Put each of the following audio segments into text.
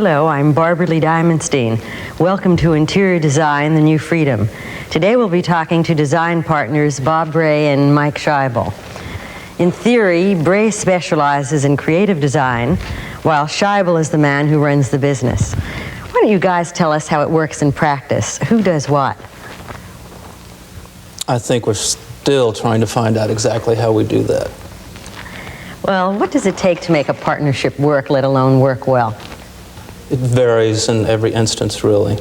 Hello, I'm Barbara Lee Diamonstein. Welcome to Interior Design, The New Freedom. Today we'll be talking to design partners Bob Bray and Mike Schaible. In theory, Bray specializes in creative design, while Schaible is the man who runs the business. Why don't you guys tell us how it works in practice? Who does what? I think we're still trying to find out exactly how we do that. Well, what does it take to make a partnership work, let alone work well? It varies in every instance, really.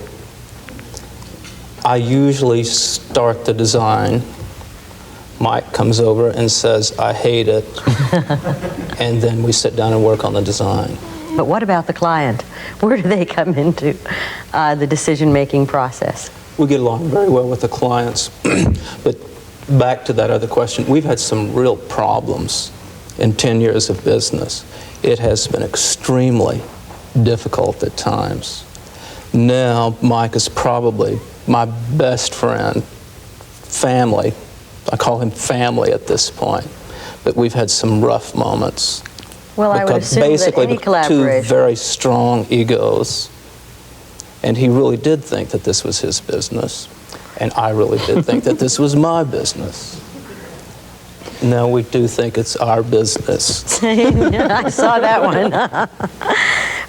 I usually start the design. Mike comes over and says, I hate it. And then we sit down and work on the design. But what about the client? Where do they come into the decision-making process? We get along very well with the clients. But back to that other question, we've had some real problems in 10 years of business. It has been extremely difficult at times. Now, Mike is probably my best friend, family. I call him family at this point. But we've had some rough moments. Well, I would assume basically that any collaboration... two very strong egos. And he really did think that this was his business. And I really did think that this was my business. Now we do think it's our business. I saw that one.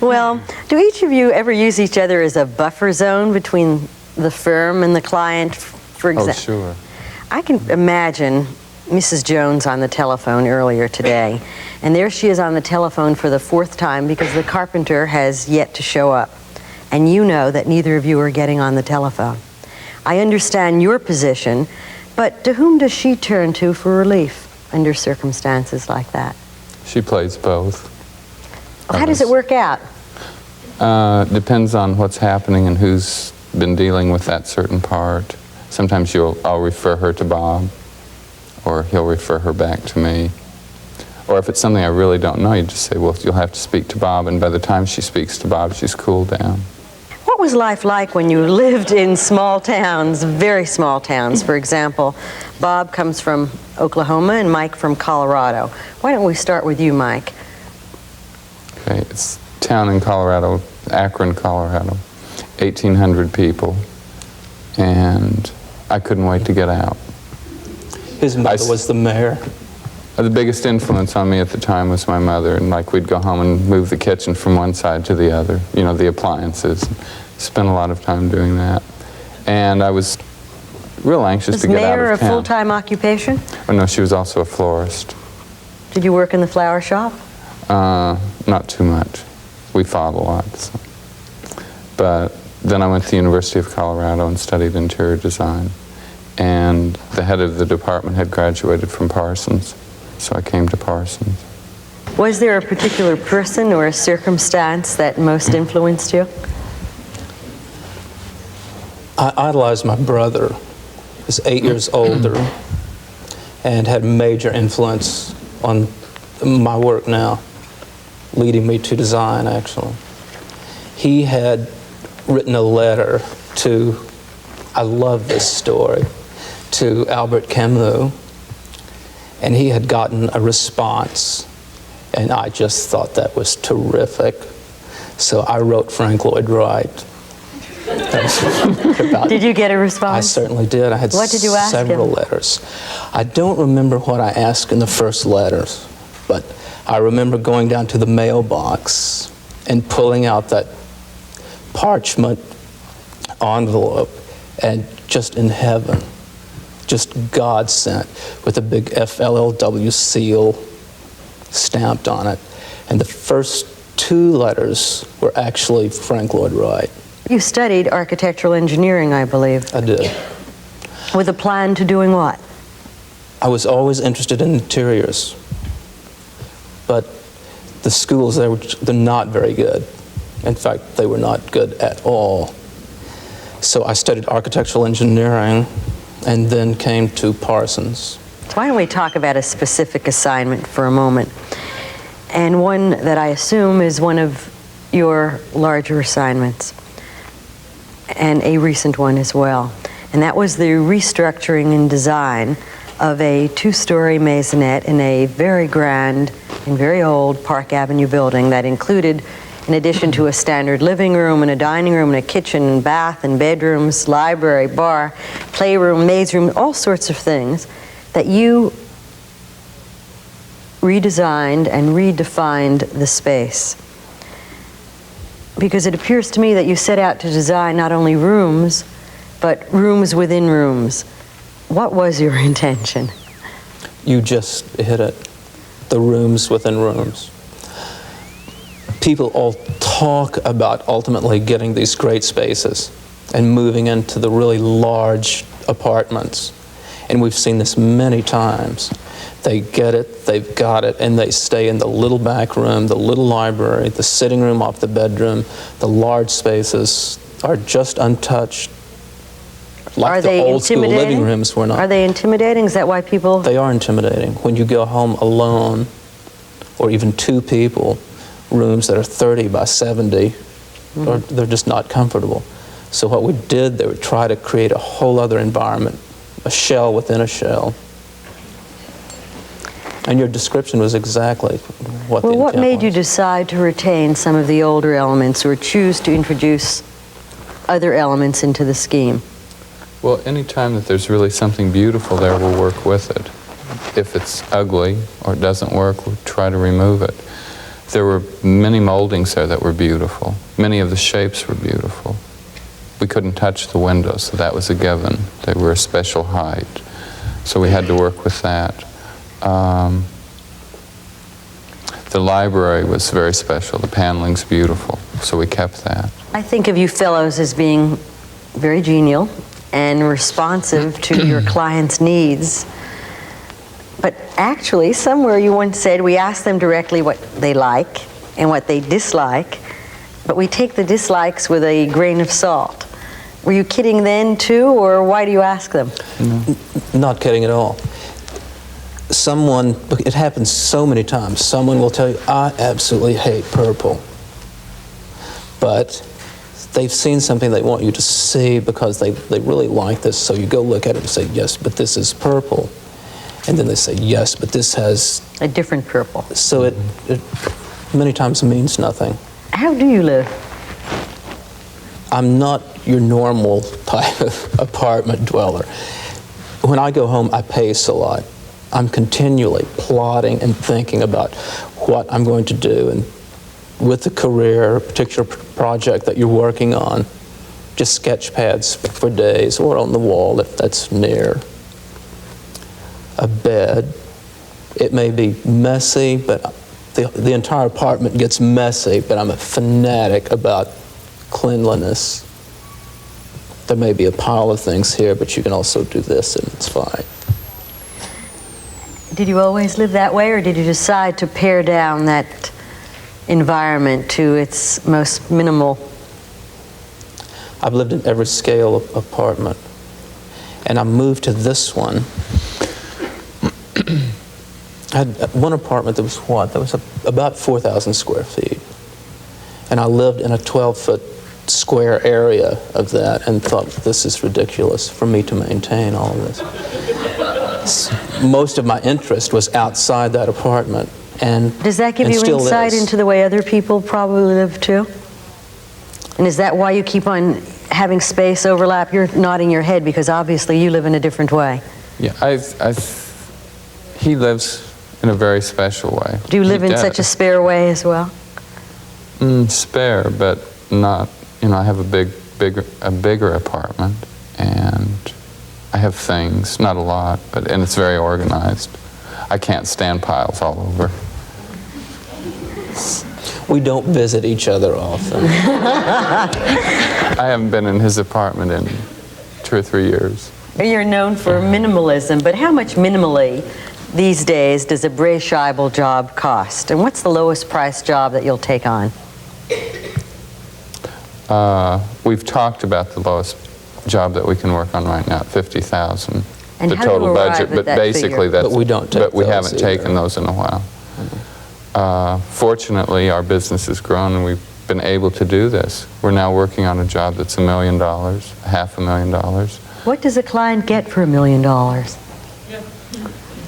Well, do each of you ever use each other as a buffer zone between the firm and the client, for example? Oh, sure. I can imagine Mrs. Jones on the telephone earlier today, and there she is on the telephone for the 4th time because the carpenter has yet to show up, and you know that neither of you are getting on the telephone. I understand your position, but to whom does she turn to for relief under circumstances like that? She plays both. How does it work out? Depends on what's happening and who's been dealing with that certain part. Sometimes I'll refer her to Bob, or he'll refer her back to me. Or if it's something I really don't know, you just say, well, you'll have to speak to Bob, and by the time she speaks to Bob, she's cooled down. What was life like when you lived in small towns, very small towns? For example, Bob comes from Oklahoma and Mike from Colorado. Why don't we start with you, Mike? Okay, it's a town in Colorado, Akron, Colorado, 1,800 people, and I couldn't wait to get out. His mother was the mayor. The biggest influence on me at the time was my mother, and like we'd go home and move the kitchen from one side to the other, you know, the appliances. Spent a lot of time doing that. And I was real anxious to get out of town. Was mayor a full-time occupation? Oh, no, she was also a florist. Did you work in the flower shop? Not too much. We fought a lot. So. But then I went to the University of Colorado and studied interior design. And the head of the department had graduated from Parsons. So I came to Parsons. Was there a particular person or a circumstance that most influenced you? I idolized my brother. He was 8 years older and had major influence on my work now, leading me to design, actually. He had written a letter to, I love this story, to Albert Camus, and he had gotten a response, and I just thought that was terrific. So I wrote Frank Lloyd Wright. Did you get a response? I certainly did. I had what did you ask several him? letters. I don't remember what I asked in the first letters, but I remember going down to the mailbox and pulling out that parchment envelope, and just in heaven, just God sent, with a big FLLW seal stamped on it. And the first 2 letters were actually Frank Lloyd Wright. You studied architectural engineering, I believe. I did. With a plan to doing what? I was always interested in interiors, but the schools, they're not very good. In fact, they were not good at all. So I studied architectural engineering and then came to Parsons. Why don't we talk about a specific assignment for a moment, and one that I assume is one of your larger assignments, and a recent one as well. And that was the restructuring and design of a 2-story maisonette in a very grand and very old Park Avenue building that included in addition to a standard living room and a dining room and a kitchen and bath and bedrooms, library, bar, playroom, maid's room, all sorts of things that you redesigned and redefined the space. Because it appears to me that you set out to design not only rooms, but rooms within rooms. What was your intention? You just hit it. The rooms within rooms. People all talk about ultimately getting these great spaces and moving into the really large apartments. And we've seen this many times. They get it, they've got it, and they stay in the little back room, the little library, the sitting room off the bedroom. The large spaces are just untouched. Like the old school living rooms were not. Are they intimidating? Is that why people... They are intimidating. When you go home alone, or even two people, rooms that are 30 by 70, they're just not comfortable. So what we did, they would try to create a whole other environment, a shell within a shell. And your description was exactly what the intent was. Well, what made you decide to retain some of the older elements or choose to introduce other elements into the scheme? Well, anytime that there's really something beautiful there, we'll work with it. If it's ugly or it doesn't work, we'll try to remove it. There were many moldings there that were beautiful. Many of the shapes were beautiful. We couldn't touch the windows, so that was a given. They were a special height. So we had to work with that. The library was very special. The paneling's beautiful, so we kept that. I think of you fellows as being very genial and responsive to your clients' needs. But actually, somewhere you once said we ask them directly what they like and what they dislike, but we take the dislikes with a grain of salt. Were you kidding then too, or why do you ask them? No. Not kidding at all. Someone, it happens so many times, someone will tell you, I absolutely hate purple. But they've seen something they want you to see because they really like this, so you go look at it and say, yes, but this is purple. And then they say, yes, but this has... A different purple. So it many times means nothing. How do you live? I'm not your normal type of apartment dweller. When I go home, I pace a lot. I'm continually plotting and thinking about what I'm going to do, and with the career, a particular project that you're working on, just sketch pads for days, or on the wall if that's near. A bed, it may be messy, but the entire apartment gets messy, but I'm a fanatic about cleanliness. There may be a pile of things here, but you can also do this and it's fine. Did you always live that way, or did you decide to pare down that environment to its most minimal? I've lived in every scale of apartment, and I moved to this one. I had one apartment that was what? That was about 4,000 square feet. And I lived in a 12-foot square area of that and thought, this is ridiculous for me to maintain all of this. Most of my interest was outside that apartment. And does that give you insight into the way other people probably live too? And is that why you keep on having space overlap? You're nodding your head because obviously you live in a different way. Yeah, he lives in a very special way. Do you live in such a spare way as well? Spare, but not, I have a bigger apartment, and I have things, not a lot, and it's very organized. I can't stand piles all over. We don't visit each other often. I haven't been in his apartment in 2 or 3 years. You're known for minimalism, but how much minimally these days does a Bray Schaible job cost? And what's the lowest price job that you'll take on? We've talked about the lowest job that we can work on right now, $50,000. And the how do you total arrive budget, at but that basically figure? that's. But we don't take But we those haven't either. taken those in a while. Fortunately, our business has grown, and we've been able to do this. We're now working on a job that's $1 million, $500,000. What does a client get for $1 million?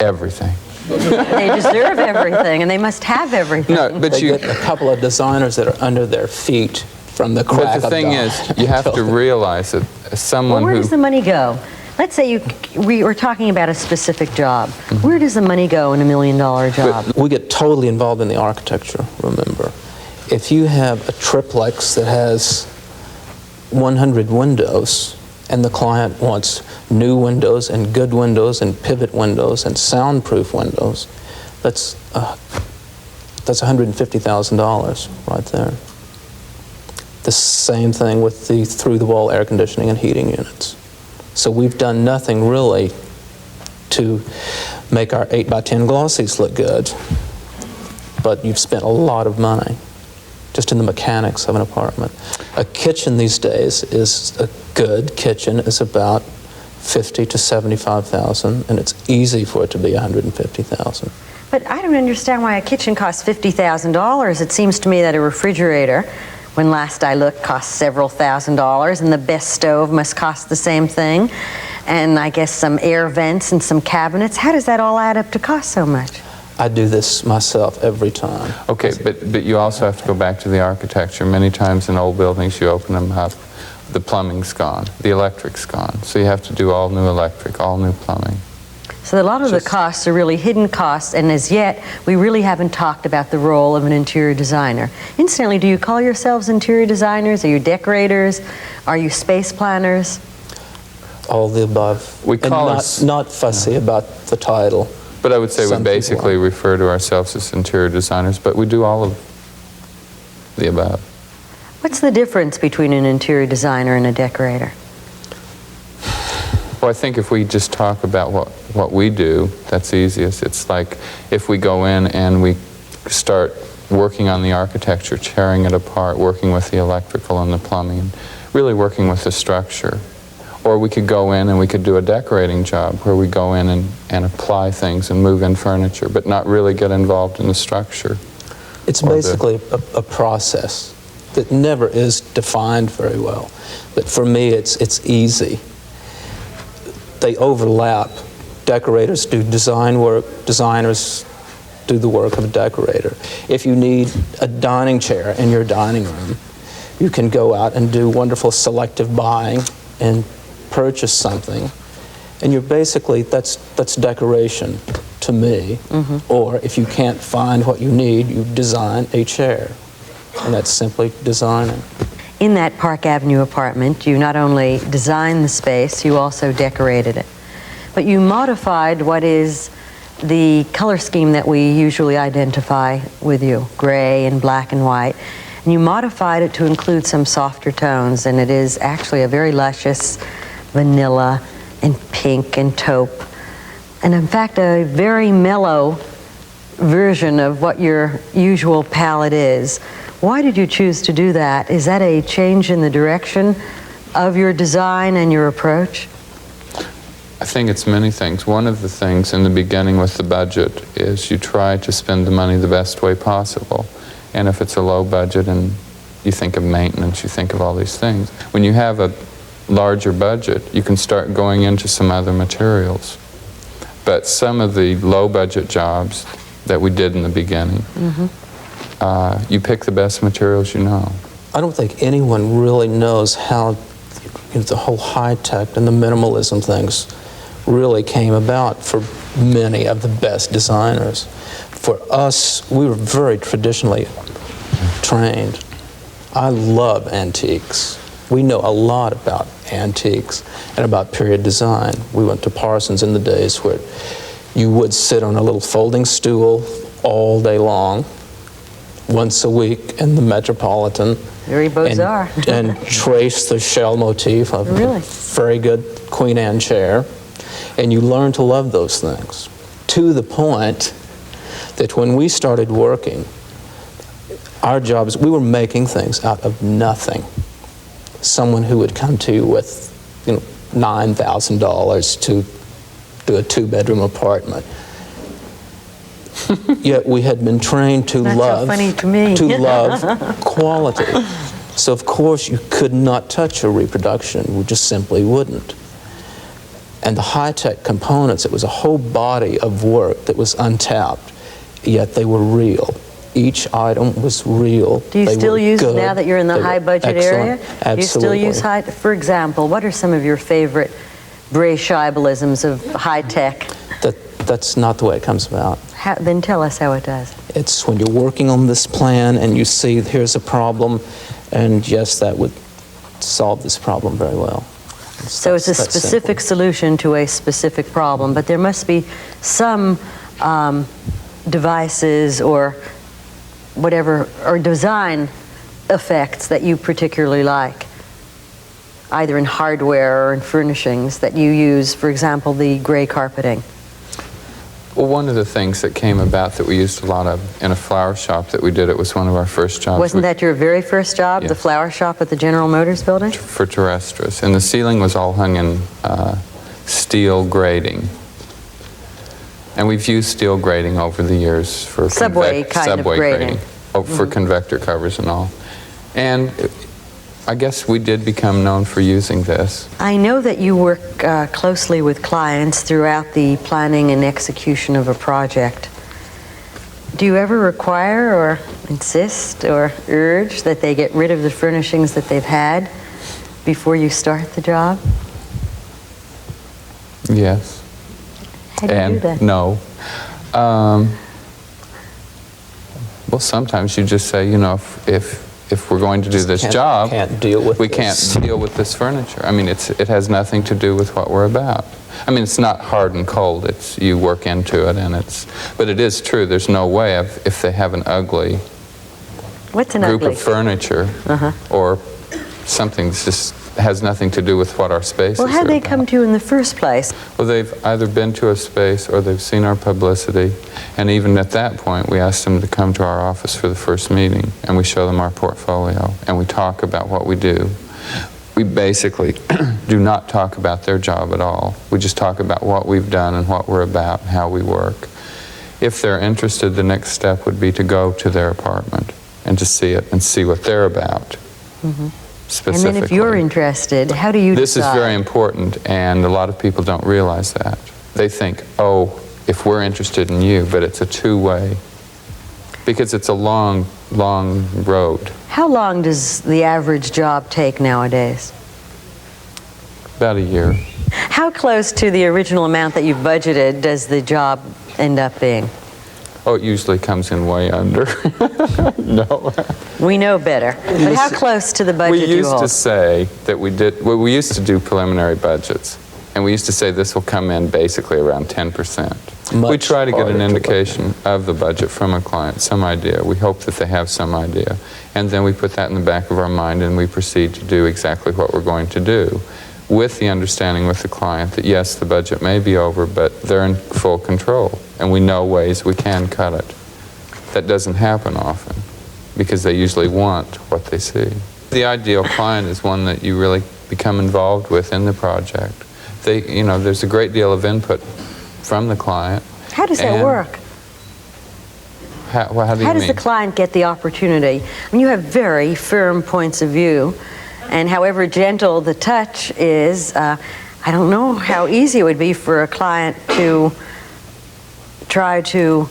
Everything. They deserve everything, and they must have everything. No, but They you. get a couple of designers that are under their feet from the crack But of the thing dawn. is, you have to realize that someone Well, where who. does the money go? Let's say we were talking about a specific job. Where does the money go in $1 million job? We get totally involved in the architecture, remember. If you have a triplex that has 100 windows, and the client wants new windows and good windows and pivot windows and soundproof windows, that's $150,000 right there. The same thing with the through-the-wall air conditioning and heating units. So we've done nothing really to make our 8x10 glossies look good, but you've spent a lot of money just in the mechanics of an apartment. A kitchen these days is, a good kitchen is about $50,000 to $75,000, and it's easy for it to be $150,000. But I don't understand why a kitchen costs $50,000. It seems to me that a refrigerator, when last I looked, cost several $1,000s, and the best stove must cost the same thing, and I guess some air vents and some cabinets. How does that all add up to cost so much? I do this myself every time. Okay, but you also have to go back to the architecture. Many times in old buildings, you open them up, the plumbing's gone, the electric's gone. So you have to do all new electric, all new plumbing. So a lot of the costs are really hidden costs, and as yet, we really haven't talked about the role of an interior designer. Incidentally, do you call yourselves interior designers? Are you decorators? Are you space planners? All the above. We And call not, us- not fussy about the title. But I would say we Some people basically are. refer to ourselves as interior designers, but we do all of the above. What's the difference between an interior designer and a decorator? Well, I think if we just talk about what we do, that's easiest. It's like if we go in and we start working on the architecture, tearing it apart, working with the electrical and the plumbing, really working with the structure. Or we could go in and we could do a decorating job where we go in and apply things and move in furniture, but not really get involved in the structure. It's Or the- basically a process that never is defined very well. But for me, it's easy. They overlap. Decorators do design work, designers do the work of a decorator. If you need a dining chair in your dining room, you can go out and do wonderful selective buying and purchase something, and you're basically, that's decoration to me. Or if you can't find what you need, you design a chair, and that's simply designing. In that Park Avenue apartment, you not only designed the space, you also decorated it. But you modified what is the color scheme that we usually identify with you, gray and black and white. And you modified it to include some softer tones, and it is actually a very luscious vanilla and pink and taupe. And in fact, a very mellow version of what your usual palette is. Why did you choose to do that? Is that a change in the direction of your design and your approach? I think it's many things. One of the things in the beginning with the budget is you try to spend the money the best way possible. And if it's a low budget and you think of maintenance, you think of all these things. When you have a larger budget, you can start going into some other materials. But some of the low budget jobs that we did in the beginning, you pick the best materials you know. I don't think anyone really knows how the whole high-tech and the minimalism things really came about for many of the best designers. For us, we were very traditionally trained. I love antiques. We know a lot about antiques and about period design. We went to Parsons in the days where you would sit on a little folding stool all day long, once a week in the Metropolitan. Very bizarre. And trace the shell motif of Really? a very good Queen Anne chair. And you learn to love those things, to the point that when we started working, our jobs, we were making things out of nothing. Someone who would come to you with, $9,000 to do a two-bedroom apartment. Yet we had been trained to Not so love, funny to me. to love quality. So of course you could not touch a reproduction. We just simply wouldn't. And the high-tech components, it was a whole body of work that was untapped, yet they were real. Each item was real. Do you They still were use, good. now that you're in the They were high-budget excellent. area? Absolutely. Do you still use high, for example, what are some of your favorite Bray Scheibleisms of high-tech? That's not the way it comes about. Then tell us how it does. It's when you're working on this plan and you see here's a problem, and yes, that would solve this problem very well. So it's a That's specific simple. solution to a specific problem, but there must be some devices or whatever, or design effects that you particularly like, either in hardware or in furnishings that you use, for example, the gray carpeting. Well, one of the things that came about that we used a lot of in a flower shop that we did, it was one of our first jobs. Wasn't that your very first job, the Yes. flower shop at the General Motors building? For terrestris, and the ceiling was all hung in steel grating. And we've used steel grating over the years for Subway kind of subway grating. For convector covers and all. And I guess we did become known for using this. I know that you work closely with clients throughout the planning and execution of a project. Do you ever require or insist or urge that they get rid of the furnishings that they've had before you start the job? Yes. How do you do that? No. Well, sometimes you just say, you know, if we're going to do this job, can't deal with we this. can't deal with this furniture. I mean, it has nothing to do with what we're about. I mean, it's not hard and cold. It's you work into it, and but it is true. There's no way if they have an ugly What's an group ugly? of furniture or something that just has nothing to do with what our space Well, is. how'd they come to you in the first place? Well, they've either been to a space or they've seen our publicity, and even at that point, we ask them to come to our office for the first meeting, and we show them our portfolio, and we talk about what we do. We basically do not talk about their job at all. We just talk about what we've done and what we're about and how we work. If they're interested, the next step would be to go to their apartment and to see it and see what they're about. Specifically. And then if you're interested, how do you This decide? is very important, and a lot of people don't realize that. They think, oh, if we're interested in you, but it's a two-way, because it's a long, long road. How long does the average job take nowadays? About a year. How close to the original amount that you've budgeted does the job end up being? Oh, it usually comes in way under. No. We know better. But how close to the budget We do you used hold? to say that we used to do preliminary budgets, and we used to say this will come in basically around 10%. We Much try to get harder an to look indication of the budget from a client, some idea. We hope that they have some idea. And then we put that in the back of our mind, and we proceed to do exactly what we're going to do, with the understanding with the client that yes, the budget may be over, but they're in full control, and we know ways we can cut it. That doesn't happen often, because they usually want what they see. The ideal client is one that you really become involved with in the project. There's a great deal of input from the client. How does that and work? How do you How mean? does the client get the opportunity? I mean, you have very firm points of view, and however gentle the touch is, I don't know how easy it would be for a client to try to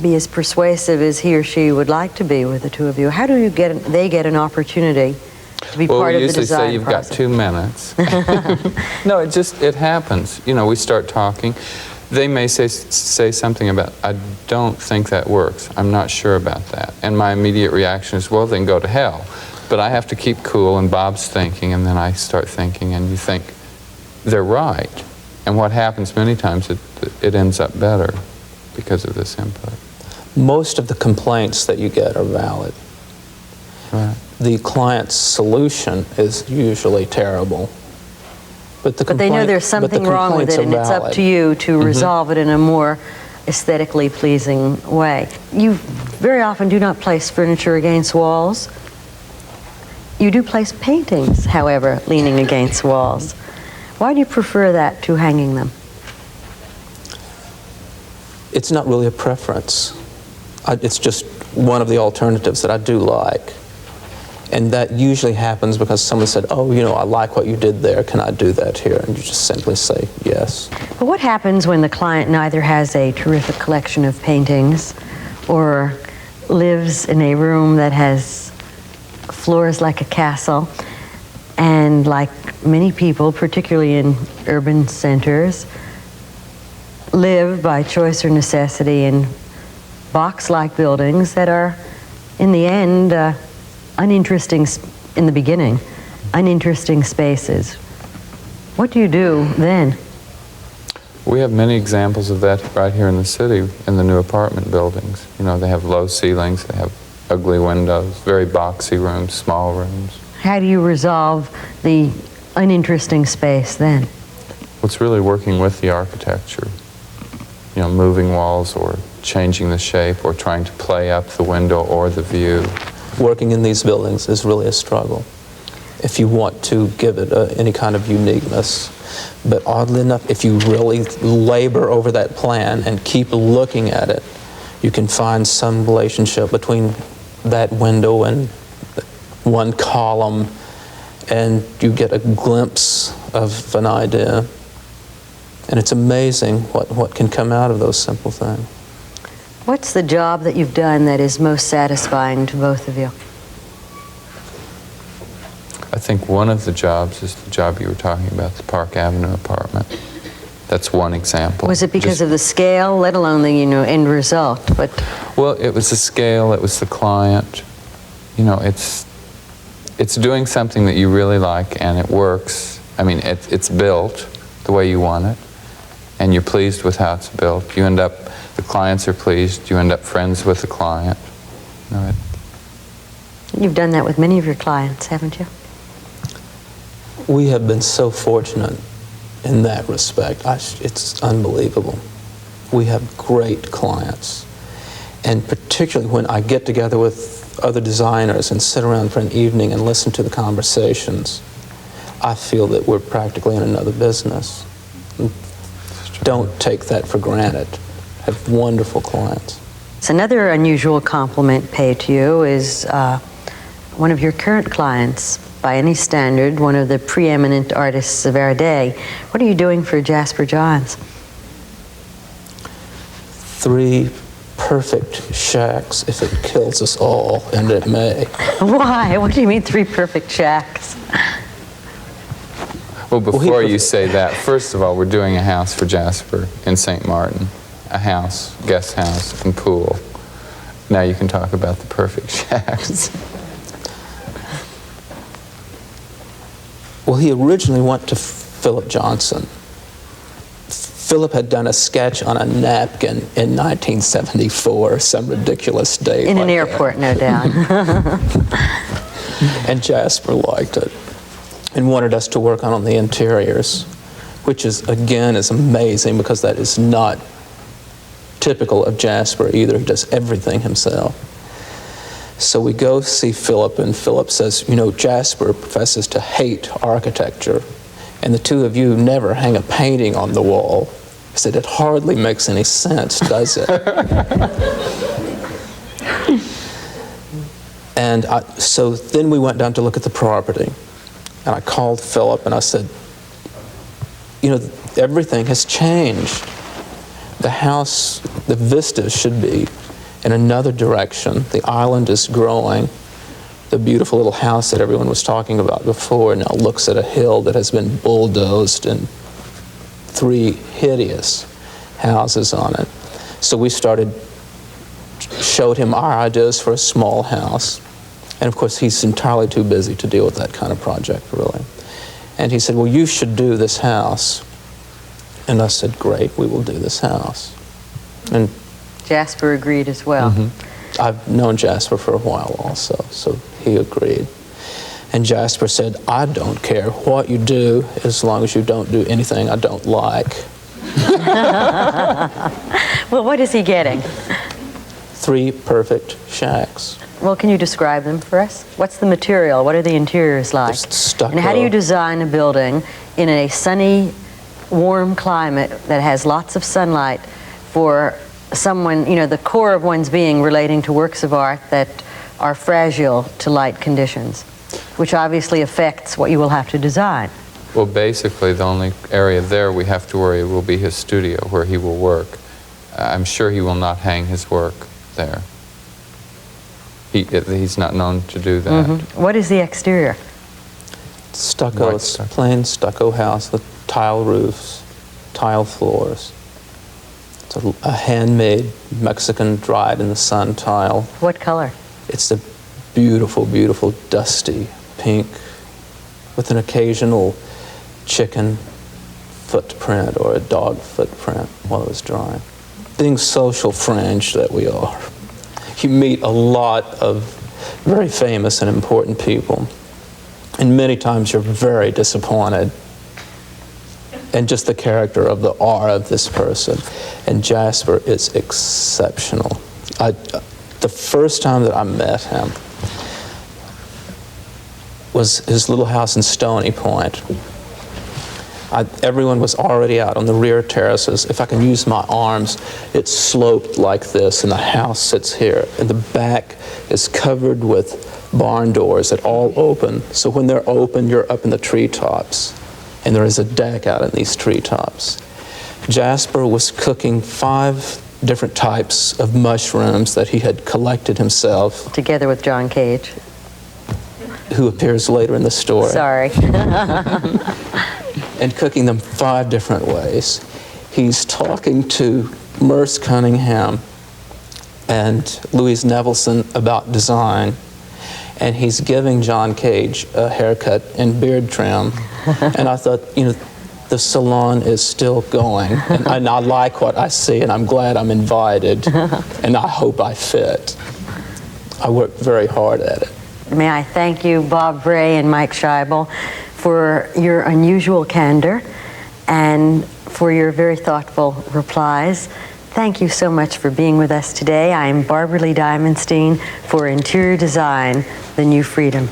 be as persuasive as he or she would like to be with the two of you. How do they get an opportunity to be part of the design we usually say you've process? got 2 minutes. No, it happens. We start talking. They may say something about, I don't think that works. I'm not sure about that. And my immediate reaction is, well, then go to hell. But I have to keep cool, and Bob's thinking, and then I start thinking, and you think, they're right. And what happens many times, it ends up better because of this input. Most of the complaints that you get are valid. Right. The client's solution is usually terrible. But they know there's something wrong with it, and it's up to you to resolve it in a more aesthetically pleasing way. You very often do not place furniture against walls. You do place paintings, however, leaning against walls. Why do you prefer that to hanging them? It's not really a preference. It's just one of the alternatives that I do like. And that usually happens because someone said, oh, you know, I like what you did there, can I do that here? And you just simply say yes. But what happens when the client neither has a terrific collection of paintings or lives in a room that has floors like a castle, and like many people, particularly in urban centers, live by choice or necessity in box-like buildings that are, in the end, uninteresting in the beginning, uninteresting spaces? What do you do then? We have many examples of that right here in the city, in the new apartment buildings. You know, they have low ceilings, they have ugly windows, very boxy rooms, small rooms. How do you resolve the uninteresting space then? It's really working with the architecture. You know, moving walls or changing the shape or trying to play up the window or the view. Working in these buildings is really a struggle if you want to give it any kind of uniqueness. But oddly enough, if you really labor over that plan and keep looking at it, you can find some relationship between that window and one column, and you get a glimpse of an idea. And it's amazing what can come out of those simple things. What's the job that you've done that is most satisfying to both of you? I think one of the jobs is the job you were talking about, the Park Avenue apartment. That's one example. Was it because of the scale, let alone the end result? But well, it was the scale, it was the client. You know, it's doing something that you really like and it works. I mean, it's built the way you want it, and you're pleased with how it's built. You end up, the clients are pleased, you end up friends with the client. You know, you've done that with many of your clients, haven't you? We have been so fortunate in that respect. It's unbelievable. We have great clients. And particularly when I get together with other designers and sit around for an evening and listen to the conversations, I feel that we're practically in another business. Don't take that for granted. Have wonderful clients. So another unusual compliment paid to you is one of your current clients, by any standard, one of the preeminent artists of our day. What are you doing for Jasper Johns? 3 perfect shacks if it kills us all, and it may. Why? What do you mean 3 perfect shacks? Well, before you say that, first of all, we're doing a house for Jasper in St. Martin. A house, guest house, and pool. Now you can talk about the perfect shacks. Well, he originally went to Philip Johnson. Philip had done a sketch on a napkin in 1974, some ridiculous date. In like an airport, no doubt. And Jasper liked it and wanted us to work on the interiors, which is, again, is amazing because that is not typical of Jasper either. He does everything himself. So we go see Philip, and Philip says, you know, Jasper professes to hate architecture, and the two of you never hang a painting on the wall. He said, it hardly makes any sense, does it? And so then we went down to look at the property, and I called Philip and I said, you know, everything has changed. The house, the vista should be in another direction. The island is growing. The beautiful little house that everyone was talking about before now looks at a hill that has been bulldozed and 3 hideous houses on it. So we showed him our ideas for a small house. And of course, he's entirely too busy to deal with that kind of project, really. And he said, well, you should do this house. And I said, great, we will do this house. And Jasper agreed as well. Mm-hmm. I've known Jasper for a while also, so he agreed. And Jasper said, I don't care what you do as long as you don't do anything I don't like. Well, what is he getting? 3 perfect shacks. Well, can you describe them for us? What's the material? What are the interiors like? Just stucco. And how do you design a building in a sunny, warm climate that has lots of sunlight for someone, you know, the core of one's being relating to works of art that are fragile to light conditions, which obviously affects what you will have to design. Well, basically, the only area there we have to worry will be his studio, where he will work. I'm sure he will not hang his work there. He's not known to do that. What is the exterior? Stucco, White it's stucco. plain stucco house with tile roofs, tile floors. It's a handmade Mexican dried in the sun tile. What color? It's a beautiful, beautiful dusty pink with an occasional chicken footprint or a dog footprint while it was drying. Being social fringe that we are, you meet a lot of very famous and important people, and many times you're very disappointed in just the character of the aura of this person. And Jasper is exceptional. The first time that I met him was his little house in Stony Point. Everyone was already out on the rear terraces. If I can use my arms, it's sloped like this, and the house sits here. And the back is covered with barn doors that all open. So when they're open, you're up in the treetops. And there is a deck out in these treetops. Jasper was cooking 5 different types of mushrooms that he had collected himself, Together with John Cage. who appears later in the story. Sorry. And cooking them 5 different ways. He's talking to Merce Cunningham and Louise Nevelson about design, and he's giving John Cage a haircut and beard trim. And I thought, the salon is still going, and I like what I see, and I'm glad I'm invited, and I hope I fit. I worked very hard at it. May I thank you, Bob Bray and Mike Schaible, for your unusual candor and for your very thoughtful replies. Thank you so much for being with us today. I'm Barbara Lee Diamonstein for Interior Design, The New Freedom.